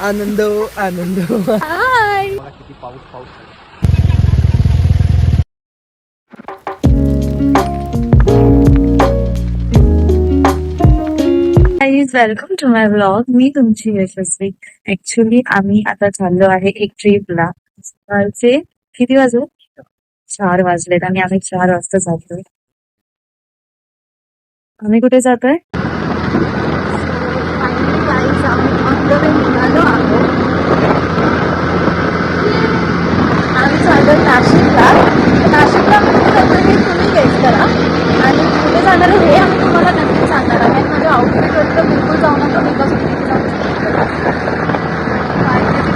आनंद आनंद. हाय. किती पाऊस पाऊस. Welcome to my vlog. मी तुमची यशस्वी. ऍक्च्युली आम्ही आता चाललो आहे एक ट्रिपला. सकाळचे किती वाजले? 4 वाजलेत आणि आम्ही 4 वाजता जातोय. आम्ही कुठे जातोय? आम्ही चाललोय नाशिकला. नाशिकला कुठे जातोय हे तुम्ही गेस करा आणि कुठे जाणार आहे हे आम्ही तुम्हाला नक्की सांगणार आहे. माझ्या आउटफिटवर तर बिलकुल जाऊ नका. मी कसं तिथे जाऊ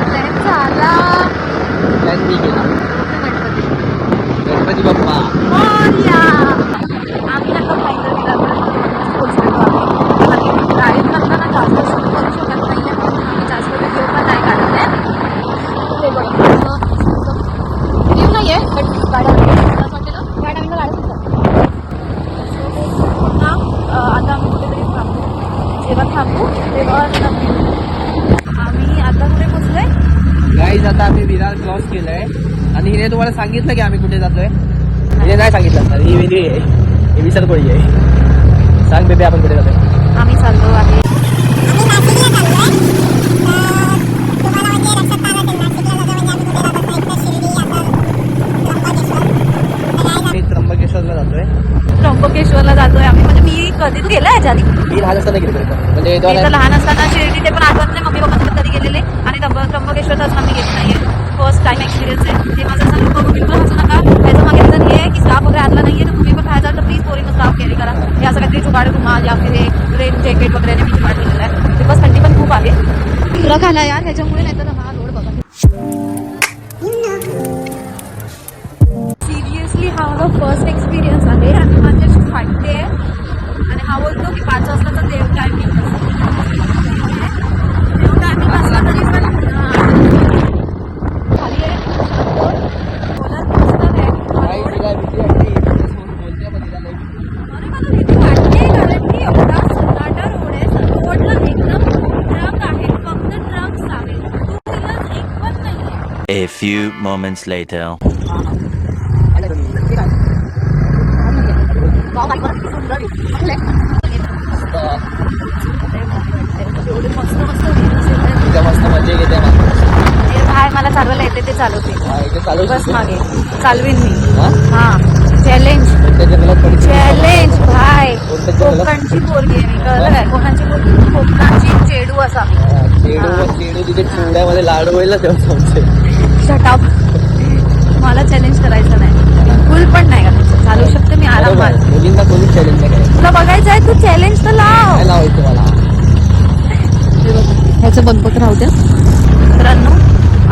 प्लॅन झाला. प्लॅन मी केला. गणपती गणपती बाप्पा. आम्ही आता फायनली पोहोचलेलो आहे. गाडीत नसताना जास्त शूट करू शकत नाही आहे म्हणून आम्ही जास्त व्हिडिओ पण नाही काढत आहे. ते बघा व्हिडिओ नाही आहे बट गाड्या वाटते ना गाड्या आम्ही काढत आता आम्ही कुठेतरी थांबू. जेव्हा थांबू तेव्हा आम्ही आता कुठे पोचलोय. गाईज आता आम्ही विरार क्रॉस केलंय आणि हिने तुम्हाला सांगितलं की आम्ही कुठे जातोय. हिने नाही सांगितलं सर. ही वेगळी आहे. ही विसरकोळी आहे. सांग बेबी आपण कुठे जातोय. आम्ही चाललो आहे त्र्यंबकेश्वरला जातोय. त्र्यंबकेश्वरला जातोय आम्ही. म्हणजे मी कधी गेलाय याच्या आधी. मी लहान असताना गेलो म्हणजे मी तर लहान असताना शिर्डी ते पण आठवत नाही. मम्मी पप्पा कधी गेलेले आणि त्र्यंबकेश्वर तर आम्ही घेत नाहीये. फर्स्ट टाइम एक्सपिरियन्स आहे. ते माझं सांगू बघू बिलकुल हसू नका. त्याचं मागे जर हे आहे की स्कार्फ वगैरे आणला नाहीये तर तुम्ही पण बाहेर जाल तर प्लीज पोरीनं स्कार्फ कॅरी करा. हे असं काहीतरी जुगाड रुमाल या फिर हे रेन जॅकेट वगैरे मी जुगाड केलेलं आहे. बिकॉज थंडी पण खूप आहे. ट्रक आला यार ह्याच्यामुळे. नाही तर हा रोड बघा. सिरियसली हा माझा फर्स्ट एक्सपिरियन्स आहे आणि माझी अशी फाटते आहे. आणि हा बोलतो की 5 वाजताचा देव टायमिंग असला तरी पण खाली आहे. बोला मस्त आहे. अरे मला भीती वाटते कारण की एवढा सन्नाटा रोड आहे. रोडला एकदम ट्रक आहे. फक्त ट्रक्स आहेत. टू व्हीलर्स एक पण नाही आहे. A few moments later. मस्त मजा घेते. भाई मला चालवायला येते ते चालवते. बस मागे चालवीन मी. हा चॅलेंज चॅलेंज भाई. कोकणची पोरगी आहे मी. कळलं काय? कोकणची पोरगी. कोकणाची चेडू असा मी. चेडू तिथे चिवड्यामध्ये लाडू व्हायला तेव्हा शटाप. मला चॅलेंज करायचं नाही. बिलकुल पण नाही का. चालू शकते मी आरामात. मुलींना कोणी चॅलेंज नाही करायचं. तुला बघायचं आहे तू चॅलेंज तर लाव. काय लावायचं मला. ह्याचं बंद राहू द्या मित्रांनो.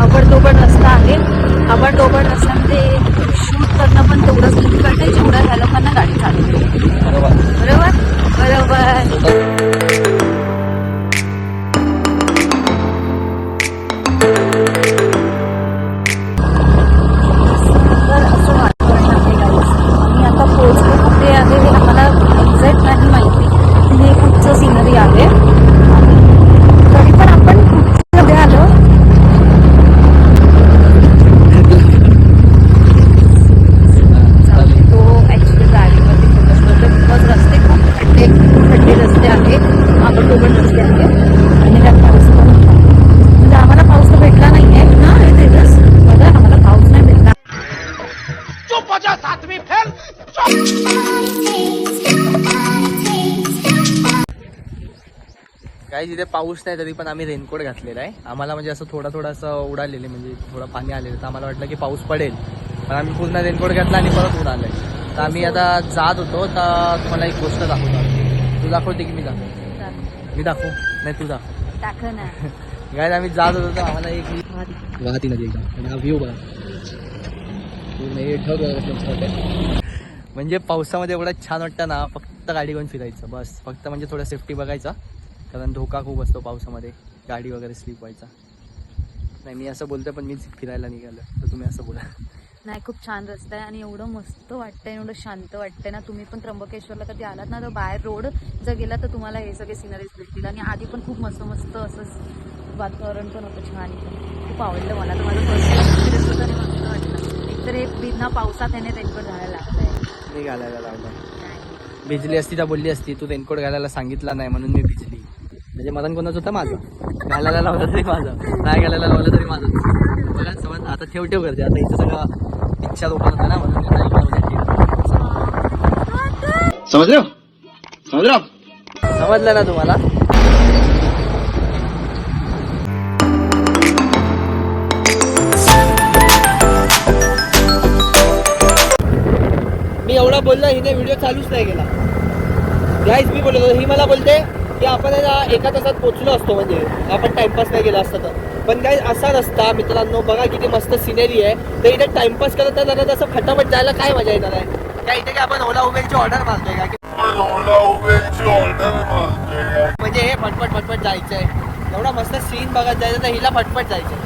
आबडधोबड रस्ता आहे. आबडधोबड रस्त्यामध्ये शूट करणं पण तेवढंच difficult आहे जेवढं ह्या लोकांना गाडी चालवते. बरोबर बरोबर. तर असं वातावरण आहे गाईस. आणि आता पोहोचलो कुठे आहे हे आम्हाला एक्झॅक्ट नाही माहिती. हे कुठचं सिनरी आहे. तरी पण आपण कुठे आलो. तो ऍक्च्युली ड्रायव्हिंगवरती फोकस करतो बिकॉज रस्ते खूप खड्डे रस्ते आहेत. आबडधोबड रस्ते आहेत आणि त्यात पाऊस पण होता. म्हणजे आम्हाला पाऊस तर भेटला नाहीये ना. तेच बघा आम्हाला पाऊस नाही भेटला. काही तिथे पाऊस नाही तरी पण आम्ही रेनकोट घातलेला आहे. आम्हाला म्हणजे असं थोडा असं उडालेले म्हणजे थोडं पाणी आलेलं तर आम्हाला वाटलं की पाऊस पडेल. पण आम्ही पूर्ण रेनकोट घातला आणि परत उडालंय. तर आम्ही आता जात होतो तर तुम्हाला एक गोष्ट दाखवतो. तू दाखवते की मी दाखव. मी दाखवू नाही तू दाखव ना. काय आम्ही जात होतो तर आम्हाला एक वाहती नदी एकदम आणि हा व्ह्यू बघा. म्हणजे पावसामध्ये एवढं छान वाटतं ना. फक्त गाडी घेऊन फिरायचं बस. फक्त म्हणजे थोडं सेफ्टी बघायचा कारण धोका खूप असतो पावसामध्ये. गाडी वगैरे स्लिप व्हायचा. नाही मी असं बोलतोय पण मीच फिरायला निघालो तर तुम्ही असं बोला. नाही खूप छान रस्ता आहे आणि एवढं मस्त वाटतंय. एवढं शांत वाटतंय ना. तुम्ही पण त्र्यंबकेश्वरला कधी आलात ना तर बाहेर रोड जर गेला तर तुम्हाला हे सगळे सिनरीज भेटतील. आणि आधी पण खूप मस्त मस्त असं वातावरण पण होतं छान इथं. खूप आवडलं मला तर. माझं फर्स्ट टाइम एक्सपिरियन्स होतं आणि मस्त वाटलं. एकतर हे बिना पावसात याने रेनकोट घालायला लागतंय. मी घालायला लावलं. भिजली असती तर बोलली असती तू रेनकोट घालायला सांगितला नाही म्हणून मी भिजली. म्हणजे मदन कोणाच होतं माझं. घालायला लावलं तरी माझं, नाही घालायला लावलं तरी माझं. बघा समज आता ठेव करते. आता इथं सगळं इच्छा लोक होतं ना म्हणून मी नाही लावलं ठेव. समजलं ना तुम्हाला. मी एवढा बोललो हिने व्हिडिओ चालूच नाही केला. गाईज मी बोललो ही मला बोलते की आपण एका तासात पोहोचलो असतो, म्हणजे आपण टाइमपास नाही केला असता तर. पण काय असा नसता मित्रांनो. बघा किती मस्त सिनेरी आहे. तर इथे टाइमपास करत जरा तसं फटाफट जायला काय मजा येणार आहे. काय इथे काय आपण ओला उबेरची ऑर्डर मारतोय का म्हणजे हे फटफट जायचंय. एवढा मस्त सीन बघत जायचं तर हिला फटफट जायचं.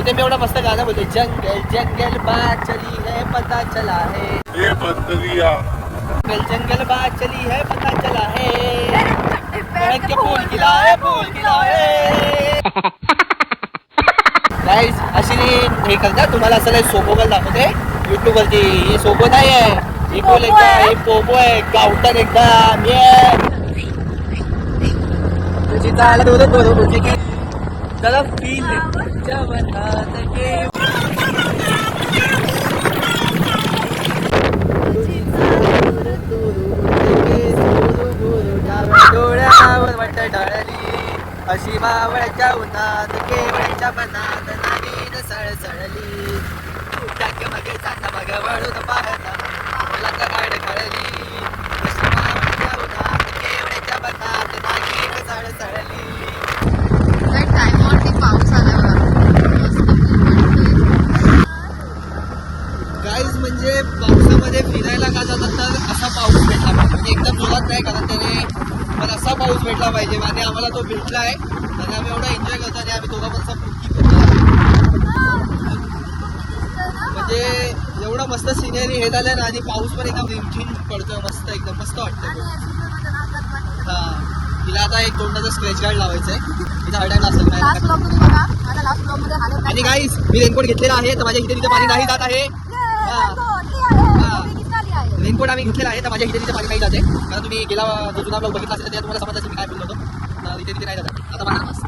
इथे मी एवढा मस्त गाणं बोलतोय, जंगल जंगल बात चली है पता चला है, जंगल जंगल बात चली है पता चला है, फूल खिला है. गाईज अशी हे करतात तुम्हाला असं नाही सोपो दाखवते युट्यूब वरती. हे सोपो नाही आहे. ही बोल एकदा हे पोपो आहे गावठाण एकदम. तुझी चाल तुझी चला फील डोळ्यावर वाट ढाळली अशी मावळच्या उन्हात केवळच्या मनात नवीन सळसळली. टाक मगे चांदा मग वळून पाहता मला गाड खळली अशी मावळच्या उन्हात केवळच्या मनात नवीन सळसळली. टाइमवरती पाऊस आला. गाईज म्हणजे पावसामध्ये फिरायला का जातात तर असा पाऊस भेटला पाहिजे. म्हणजे एकदम जोरात नाही कारण त्याने पण असा पाऊस भेटला पाहिजे. आणि आम्हाला तो भेटला आहे आणि आम्ही एवढा एन्जॉय करतो आणि आम्ही दोघं पण असा फुटकी म्हणजे एवढं मस्त सिनेरी हे झालं ना. आणि पाऊस पण एकदम रिमझिम पडतोय मस्त एकदम मस्त वाटतं. हा तिला आता एक तोंडाचा स्क्रॅच गार्ड लावायचं आहे. तिचा हरडायला असेल आणि गाईज मी रेनकोट घेतलेला आहे तर माझ्या इथे तिथे पाणी नाही जात आहे. रेनकोट आम्ही घेतलेला आहे तर माझ्या इथे तिथे पाणी नाही जाते. कारण तुम्ही गेला जो जुना ब्लॉग बघितला असेल तर तुम्हाला समजलं असेल मी काय बोललो होतो. तर इथे तिथे नाही जात. आता मला मस्त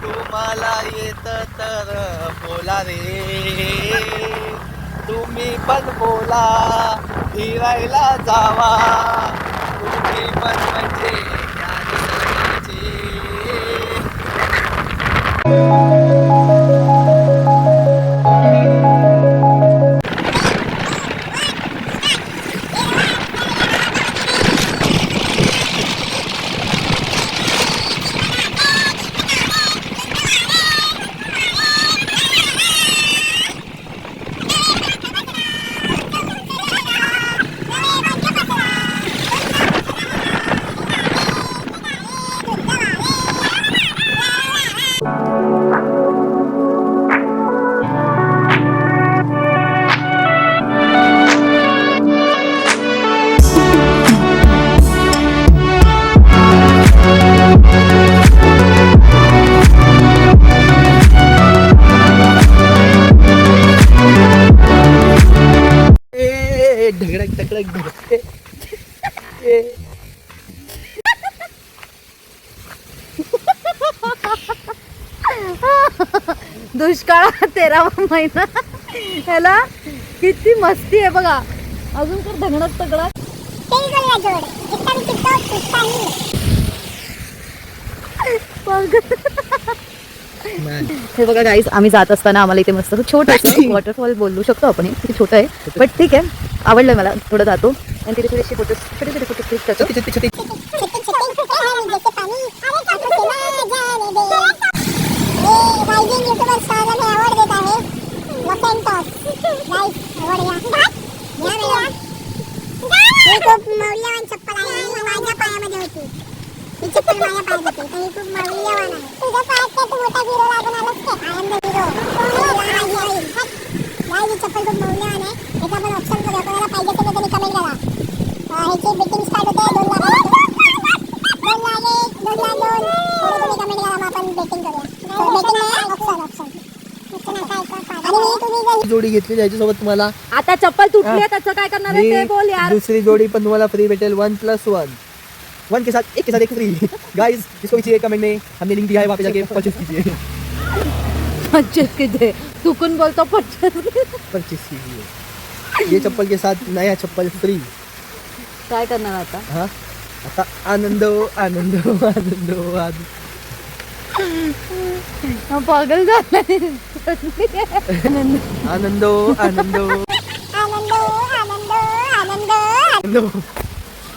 तुम्हाला येत तर बोला रे, तुम्ही पण बोला फिरायला जावा, तुम्ही पण म्हणजे ढगडक टकडक ढगते. दुष्काळ 13वा महिना. ह्याला किती मस्ती आहे बघा. अजून तर धगडत तगडत. हे बघा गाईज आम्ही जात असताना आम्हाला इथे मस्त छोटं वॉटरफॉल बोलू शकतो आपण. किती छोटं आहे बट ठीक आहे. आवडलंय मला. थोडं जातो आणि तिथे थोडेसे फोटो छोटे छोटे फोटो क्लिक करतो. चप्पल आहे माझ्या पायामध्ये होती. ही चप्पल माझ्या पायात होती तर ही खूप मौल्यवान आहे. तुझ्या पायात काय तू मोठा हिरो लागून आलास काय? आय एम द चप्पल खूप मौल्यवान आहे. याचा पण ऑप्शन बघा, कोणाला पाहिजे असेल तर त्यांनी कमेंट करा. ह्याची बेटिंग स्टार्ट होते 2 लाख. 2 लाख 2 लाख 2. तुम्ही कमेंट करा, मग आपण बेटिंग करूया. बेटिंग आहे ऑप्शन. आणि मी तुम्ही जर जोडी घेतली त्याच्यासोबत तुम्हाला आता चप्पल तुटली आहे, त्याचं काय करणार आहे ते बोल यार. दूसरी जोड़ी पण तुम्हाला फ्री भेटेल 1+1. 1 के साथ एक फ्री. गाइस जिसको भी चाहिए कमेंट में हमने लिंक दिया है, वहाँ पे जाके परचेज कीजिए. 25 किती चुकून बोलतो 25. परचेज कीजिए. ये चप्पल के साथ नया चप्पल फ्री. काय करणार आता? हाँ आता आनंदो आनंदो आनंदो आनंद. पागल झालाय. आनंदो आनंदो आनंदो.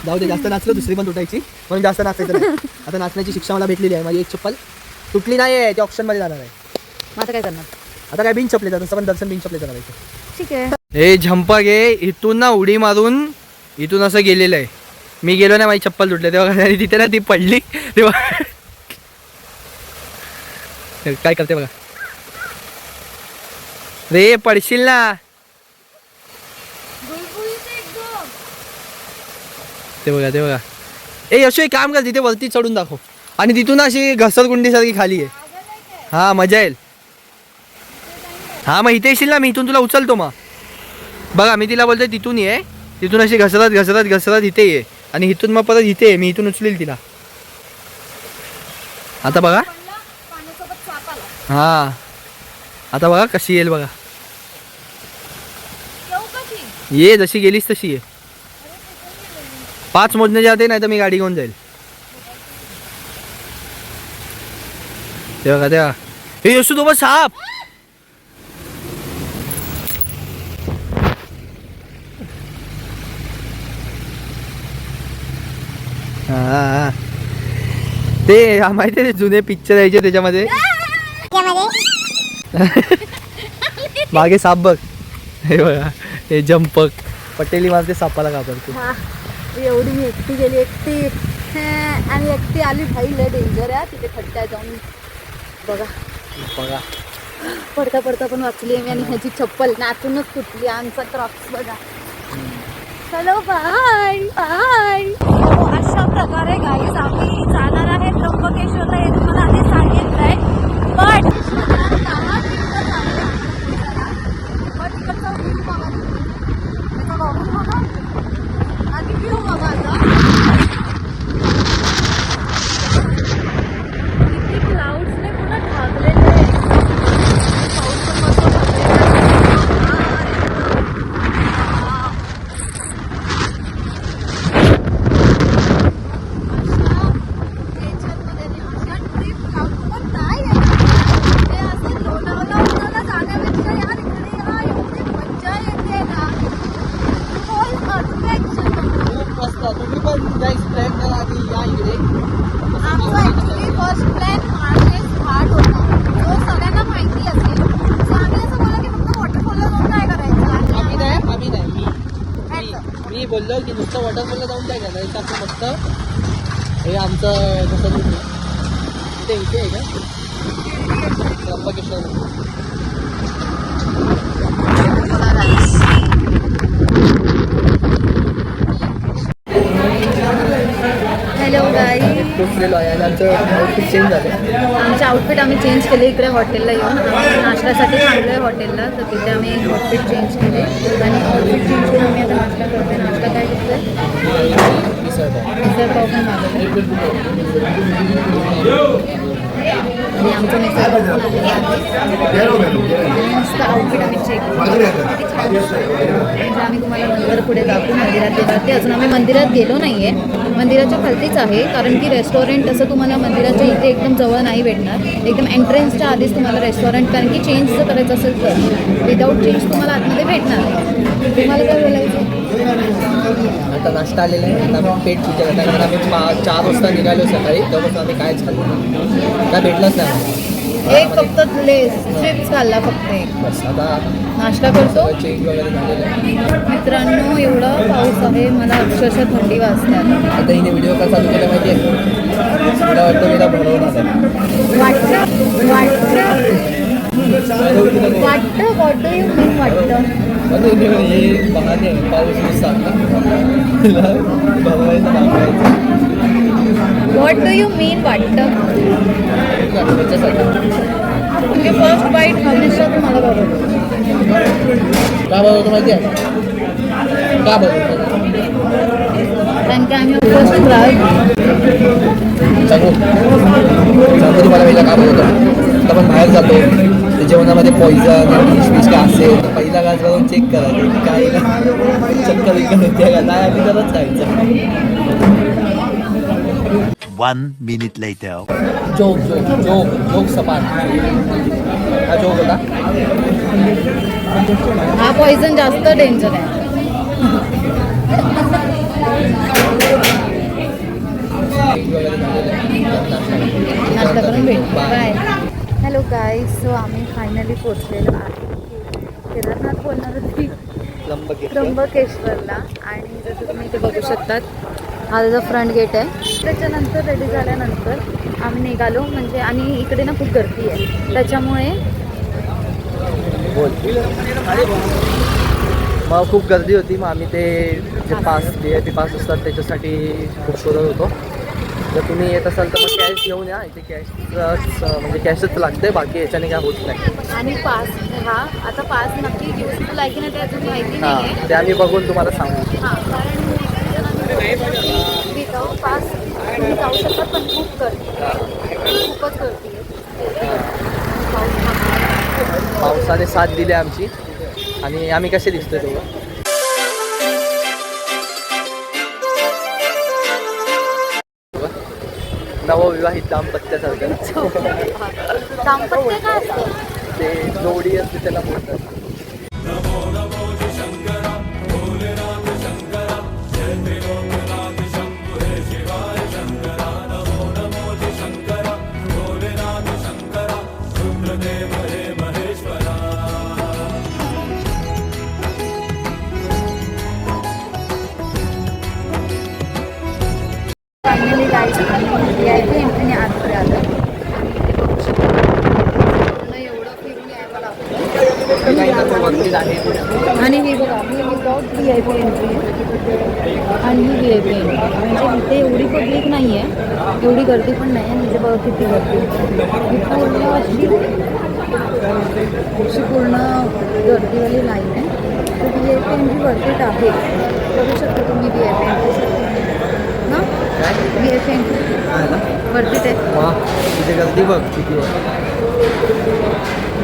जाऊ दे, जास्त नाचलो दुसरी पण तुटायची म्हणून जास्त नाचायचं नाही. आता नाचण्याची शिक्षा मला भेटलेली आहे. माझी एक चप्पल तुटली नाही आहे, ती ऑप्शन मध्ये जाणार आहे. मग आता काय करणार? आता काय बिन चपले जातं, पण दर्शन बिन चपले जाणार आहे. ठीक आहे. हे झंपक आहे, इथून ना उडी मारून इथून असं गेलेलं आहे. मी गेलो ना, माझी चप्पल तुटली तेव्हा तिथे ना ती पडली तेव्हा काय करते बघा रे, पडशील ना. ते बघा ते बघा. ए यशो एक काम कर, तिथे वरती चढून दाखव आणि तिथून अशी घसरगुंडीसारखी खाली आहे. हा मजा येईल. हा मग इथे येशील ना, मी इथून तुला उचलतो. मग बघा मी तिला बोलतोय तिथून ये, तिथून अशी घसरत घसरत घसरत इथे ये आणि इथून मग परत इथे ये, मी इथून उचलेल तिला. आता बघा. हा आता बघा कशी येईल बघा. ये जशी गेलीस तशी ये. 5 मोजणे जाते, नाही तर मी गाडी घेऊन जाईल. ते बघा तेव्हा हे यशू तो बस साप. हा ते माहिती आहे, जुने पिक्चर यायचे त्याच्यामध्ये मागे साप बघ. हे बघा हे जंपक पटेली मारते सापाला घाबरते. एवढी मी एकटी गेली, एकटी आणि एकटी आली. भाई लय डेंजर आहे तिथे खड्ड्यात जाऊन. बघा बघा पडता पडता पण वाचली मी. आणि ह्याची चप्पल नाचूनच तुटली. आमचा क्रॉक्स बघा. चलो बाय बाय. अशा प्रकारे गाईज आम्ही जाणार आहे त्र्यंबकेश्वरला. हे तुम्हाला आधी सांगितलंय. पण आधी व्ह्यू बघा आता. किती क्लाउड्सने पुन्हा ढाकलेलं आहे. पाऊस पण मस्त मी बोललो की नुसतं वॉटरफॉलला जाऊन काय करणार. इथं आपण मस्त हे आमचं कसं इथे इथे आहे का त्र्यंबकेश्वर. हॅलो गाई. पोचलेलो आहे आणि आमचं आउटफिट चेंज झालं. आमचे आउटफिट आम्ही चेंज केले इकडे हॉटेलला येऊन. आम्ही नाश्त्यासाठी थांबलो आहे हॉटेलला, तर तिथे आम्ही आउटफिट चेंज केले आणि आउटफिट चेंज करून आम्ही आता नाश्ता करतो. नाश्ता काय घेतलं आहे? मिसळ पाव पण मागवलं आणि आमचं मिसळ पाव पण आलेलं आहे. मस्त आउटफिट आम्ही चेक म्हणजे आम्ही तुम्हाला नंतर पुढे दाखवू मंदिरात गेल्यावर. ते अजून आम्ही मंदिरात गेलो नाही आहे. मंदिराच्या खालतीच आहे, कारण की रेस्टॉरंट असं तुम्हाला मंदिराच्या इथे एकदम जवळ नाही भेटणार. एकदम एंट्रन्सच्या आधीच तुम्हाला रेस्टॉरंट, कारण की चेंज जर करायचं असेल तर विदाऊट चेंज तुम्हाला आतमध्ये भेटणार नाही. तुम्हाला काय बोलायचं? आता नाश्ता आलेला आहे. आता आम्ही पेट पूजा करता, कारण आम्ही 4 वाजता निघालो सकाळी, तेव्हापासून आम्ही कायच खाल्लो नाही. काय भेटलंच नाही. एक फक्त लेस चिप्स खाल्ला फक्त एक. बस आता नाश्ता करतो. चेंज वगैरे झालेलं आहे. मित्रांनो एवढा पाऊस आहे, मला अक्षरशः थंडी वाजते आता. आता हिने व्हिडिओ का चालू केला माहिती आहे, मला वाटतं मला भरवणार आहे. वाटतं वाटतं व्हॉट डू यू मीन वाटतं हे बहाने पाऊस व्हॉट डू यू मीन वाटतं म्हणजे फर्स्ट बाईट हमेशा तुम्हाला बघतो का बघतो माहिती आहे का बघतो कारण की आम्ही फर्स्ट ट्राय सांगू सांगू तुम्हाला पहिला का बघतो आता आपण बाहेर जातो तर जेवणामध्ये पॉइझन फिश काय असेल तर पहिला घास बघून चेक करायचं की काय चक्कर विकत येते का नाही आम्ही तरच खायचं 1 minute later. Joke joke joke joke सपाट हा जोक होता हा पॉइझन जास्त डेंजर आहे नाश्ता करून भेट बाय हॅलो गाईज सो आम्ही फायनली पोचलेलो आहे केदारनाथ बोलणार होती त्र्यंबकेश्वरला आणि जसं तुम्ही इथे बघू शकतात हा त्याचा फ्रंट गेट आहे त्याच्यानंतर रेडी झाल्यानंतर आम्ही निघालो म्हणजे आणि इकडे ना खूप गर्दी आहे त्याच्यामुळे मग खूप गर्दी होती मग आम्ही ते जे पास VIP पास असतात त्याच्यासाठी खूप शोधत होतो जर तुम्ही येत असाल तर मग कॅश घेऊन या इथे कॅशच म्हणजे कॅशच लागते बाकी याच्याने काय होत नाही आणि पास हा आता पास नक्की युजफुल आहे की नाही ते अजून माहिती नाही हां आहे ते आम्ही बघून तुम्हाला सांगू हां कारण विदाऊट पास तुम्ही जाऊ शकता पण खूप गर्दी खूपच गर्दी आहे पावसाने साथ दिली आमची आणि आम्ही कसे दिसतोय दोघं नवविवाहित दाम्पत्यासारखं दाम्पत्य काय असतं ते जोडी असते त्याला बोलतात फायनली जायचं VIP एंट्रीने आतमध्ये आलं एवढं फिरून यायला लागतं आणि हे बघा ही विदाउट VIP एंट्री आहे आणि ही VIP एंट्री म्हणजे इथे एवढी पब्लिक नाही आहे एवढी गर्दी पण नाही आहे इथे बघा किती गर्दी ही पूर्ण अशी पूर्ण गर्दीवाली लाईन आहे तर VIP एंट्री वरतीच आहे बघू शकता तुम्ही VIP एंट्री ना VIP एंट्री वरतीच आहे तिथे गर्दी बघ किती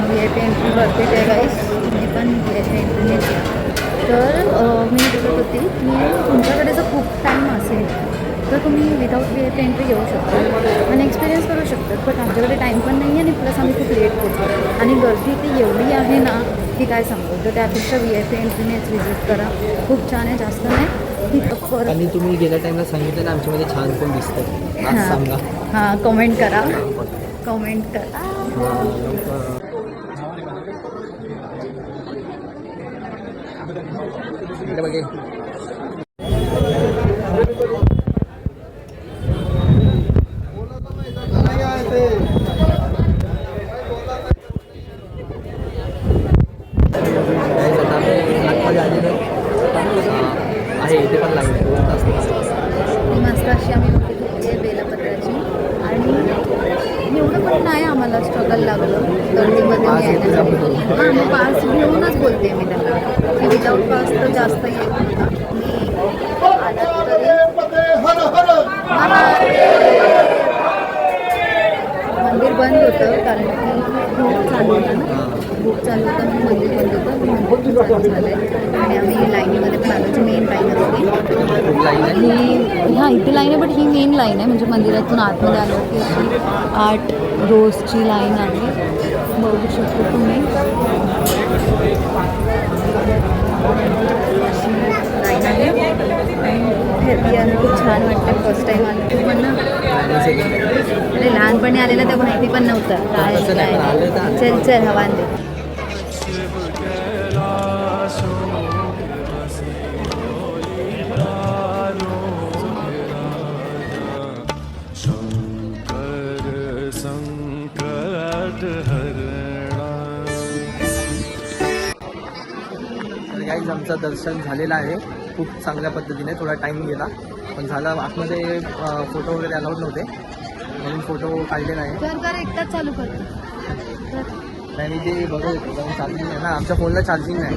VIP एंट्री वरतीच आहे गाईस तुम्ही पण VIP एंट्रीनेच तर मी बोलत होती की तुमच्याकडे जर खूप टाईम असेल तर तुम्ही विदाऊट VIP एंट्री घेऊ शकता आणि एक्सपिरियन्स करू शकतात बट आमच्याकडे टाईम पण नाही आहे आणि प्लस आम्ही खूप लेट पोहोचतो आणि गर्दी ती एवढी आहे ना की काय सांगू तर त्यापेक्षा VIP एंट्रीनेच व्हिजिट करा खूप छान आहे जास्त नाही परत आणि तुम्ही गेल्या टाइमला सांगितलं ना आमच्यामध्ये छान कोण दिसतं आज सांगा हां कमेंट करा कमेंट करा बघे आहे इथे पण लाईन मस्त अशी आम्ही मोठी घेतली आहे बेलपत्राची आणि एवढं पण नाही आम्हाला स्ट्रगल लागलं गर्दीमध्ये यायला हां मग पास घेऊनच बोलते मी त्यांना की विदाऊट पास तर जास्त येत नव्हता मी आला मंदिर बंद होतं कारण की भूक चालू होतं ना भूक चालू होतं म्हणून मंदिर बंद होतं मंदिर चालू झालं आहे आणि आम्ही लाईनीमध्ये पण आलो जी मेन लाईन असते ही हां इथे लाईन आहे बट ही मेन लाईन आहे म्हणजे मंदिरातून आतमध्ये आलो की अशी 8 रोजची लाईन आहे बघू शकतो तुम्ही लाईन आहे आणि खूप छान वाटतं फर्स्ट टाईम आलं खूप पण ना म्हणजे लहानपणी आलेलं तेव्हा माहिती पण नव्हतं काय काय चल चल हवा दे शंकर संकट हरणा गाईज आमचं दर्शन झालेलं आहे खूप चांगल्या पद्धतीने. थोडा टाईम गेला पण झाला. आतमध्ये फोटो वगैरे अलाउड नव्हते म्हणून फोटो काढले नाही. एकदाच चालू करतो. नाही मी ते बघत होतो कारण चार्जिंग नाही ना, आमच्या फोनला चार्जिंग नाही.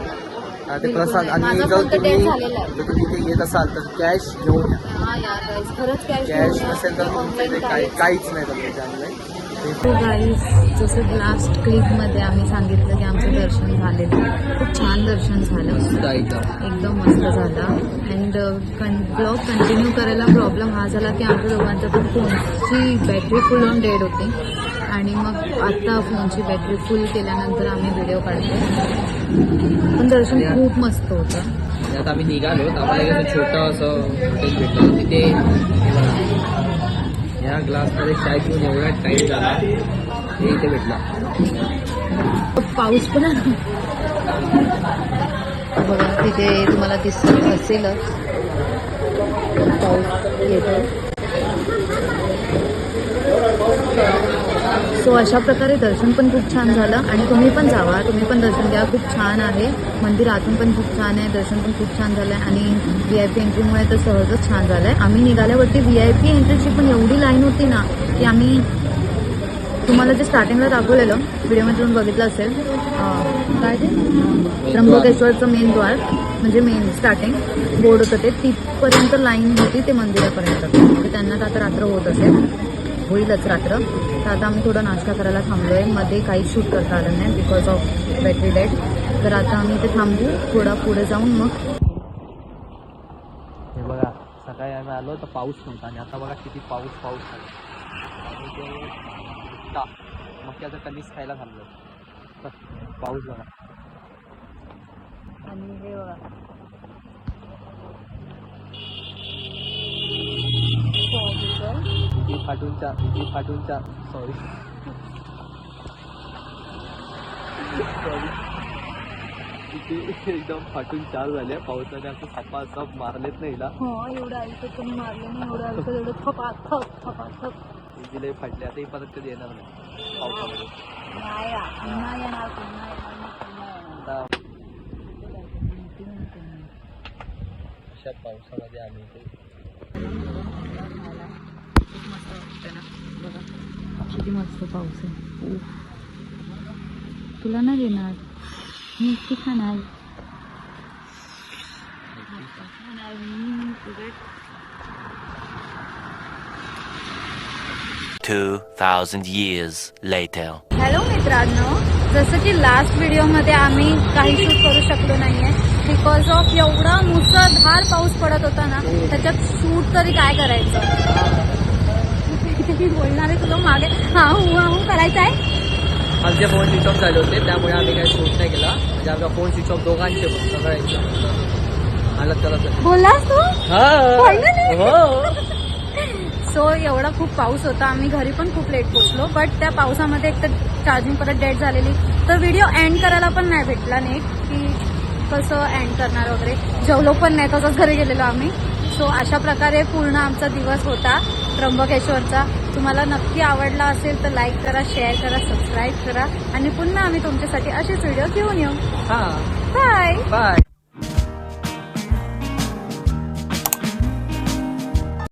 ते प्रसाद आणि माझा जर फोन तर तुम्ही dead झालेला आहे. तिथे येत असाल तर कॅश घेऊन या. हा यार guys, खरंच कॅश नसेल तर तुमच्या इथे काहीच नाही तर त्यामुळे तो गाईज जसं लास्ट क्लिपमध्ये आम्ही सांगितलं की आमचं दर्शन झालेलं, खूप छान दर्शन झालं, एकदम मस्त झालं. अँड ब्लॉग कंटिन्यू करायला प्रॉब्लेम हा झाला की आमच्या दोघांच्या पण फोनची बॅटरी फुल ऑन डेड होती आणि मग आता फोनची बॅटरी फुल केल्यानंतर आम्ही व्हिडिओ काढतो. पण दर्शन खूप मस्त होतं. आता आम्ही निघालो आम्हाला एक छोटं असं हॉटेल भेटलं तिथे या ग्लासमध्ये चाय पिऊन एवढा टाईम झाला हे इथे भेटला. पाऊस पण बघा तिथे तुम्हाला दिसत असेलच पाऊस येतो. सो अशा प्रकारे दर्शन पण खूप छान झालं आणि तुम्ही पण जावा, तुम्ही पण दर्शन घ्या. खूप छान आहे मंदिर, आतून पण खूप छान आहे, दर्शन पण खूप छान झालं आहे आणि VIP एंट्रीमुळे तर सहजच छान झालं आहे. आम्ही निघाल्यावरती VIP एंट्रीची पण एवढी लाईन होती ना की आम्ही तुम्हाला जे स्टार्टिंगला दाखवलेलं व्हिडिओमध्ये तुम्ही बघितलं असेल काय ते त्र्यंबकेश्वरचं मेन द्वार म्हणजे मेन स्टार्टिंग बोर्ड होतं ते तिथपर्यंत लाईन होती ते मंदिरापर्यंत. म्हणजे त्यांना तर आता रात्र होत असेल, होईलच रात्र. तर आता आम्ही थोडा नाश्ता करायला थांबलो आहे. मध्ये काहीच शूट करता आलं नाही बिकॉज ऑफ बॅटरी डेड. तर आता आम्ही इथे थांबू, थोडा पुढे जाऊन मग. हे बघा सकाळी आम्ही आलो तर पाऊस नव्हता आणि आता बघा किती पाऊस झाला. आणि ते मक्याचं कणीस खायला थांबलो. पाऊस बघा आणि हे बघा इथे फाटूनच्या सॉरी इथे एकदम फाटून 4 झाले पावसाने. असं सपा सप मारलेत नाही हिला. हो एवढं आयुष्यात तुम्ही मारलं नाही, एवढं आयुष्यात एवढं थपाथप तिला फाटले. आता ही परत कधी येणार नाही पावसामध्ये. नाही येणार पुन्हा. आता अशा पावसामध्ये आम्ही इथे मस्त वाटतं ना. बघा किती मस्त पाऊस आहे. तुला नाही देणार मी इतकी खाणार. 2,000 years later. हॅलो मित्रांनो, जसं की लास्ट व्हिडिओमध्ये आम्ही काही शूट करू शकलो नाहीये बिकॉज ऑफ एवढा मुसळधार पाऊस पडत होता ना, त्याच्यात शूट तरी काय करायचं. मी बोलणार आहे तुला मागे हा करायचं आहे. आमचे फोन स्विच ऑफ झाले होते त्यामुळे आम्ही काही शूट नाही केला. म्हणजे आमचा फोन स्विच ऑफ दोघांचे सगळ्यांचे हालत करत बोललास तू. हो. सो एवढा खूप पाऊस होता, आम्ही घरी पण खूप लेट पोहोचलो. बट त्या पावसामध्ये एक तर चार्जिंग परत डेड झालेली, तर व्हिडिओ एंड करायला पण नाही भेटला नीट की कसं एंड करणार वगैरे. जेवलो पण नाही, तसंच घरी गेलेलो आम्ही. सो अशा प्रकारे पूर्ण आमचा दिवस होता त्र्यंबकेश्वरचा. तुम्हाला नक्की आवडला असेल तर लाईक करा, शेअर करा, सबस्क्राईब करा आणि पुन्हा आम्ही तुमच्यासाठी असेच व्हिडिओ घेऊन येऊ. हां बाय. बाय.